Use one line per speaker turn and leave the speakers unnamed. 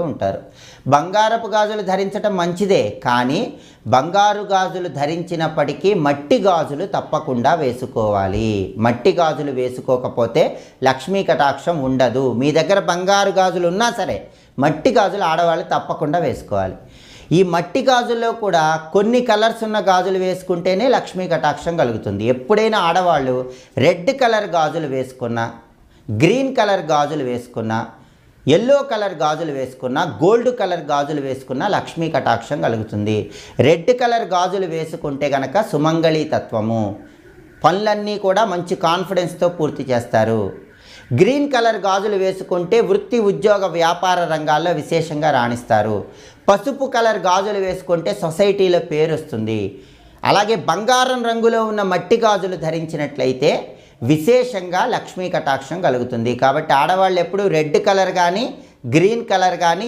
ఉంటారు. బంగారపు గాజులు ధరించటం మంచిదే, కానీ బంగారు గాజులు ధరించినప్పటికీ మట్టి గాజులు తప్పకుండా వేసుకోవాలి. మట్టి గాజులు వేసుకోకపోతే లక్ష్మీ కటాక్షం ఉండదు. మీ దగ్గర బంగారు గాజులు ఉన్నా సరే మట్టి గాజులు ఆడవాళ్ళు తప్పకుండా వేసుకోవాలి. ఈ మట్టి గాజుల్లో కూడా కొన్ని కలర్స్ ఉన్న గాజులు వేసుకుంటేనే లక్ష్మీ కటాక్షం కలుగుతుంది. ఎప్పుడైనా ఆడవాళ్ళు రెడ్ కలర్ గాజులు వేసుకున్నా, గ్రీన్ కలర్ గాజులు వేసుకున్నా, ఎల్లో కలర్ గాజులు వేసుకున్నా, గోల్డ్ కలర్ గాజులు వేసుకున్నా లక్ష్మీ కటాక్షం కలుగుతుంది. రెడ్ కలర్ గాజులు వేసుకుంటే కనుక సుమంగళి తత్వము, పనులన్నీ కూడా మంచి కాన్ఫిడెన్స్తో పూర్తి చేస్తారు. గ్రీన్ కలర్ గాజులు వేసుకుంటే వృత్తి, ఉద్యోగ, వ్యాపార రంగాల్లో విశేషంగా రాణిస్తారు. పసుపు కలర్ గాజులు వేసుకుంటే సొసైటీలో పేరు వస్తుంది. అలాగే బంగారం రంగులో ఉన్న మట్టి గాజులు ధరించినట్లయితే విశేషంగా లక్ష్మీ కటాక్షం కలుగుతుంది. కాబట్టి ఆడవాళ్ళు ఎప్పుడు రెడ్ కలర్ కానీ, గ్రీన్ కలర్ కానీ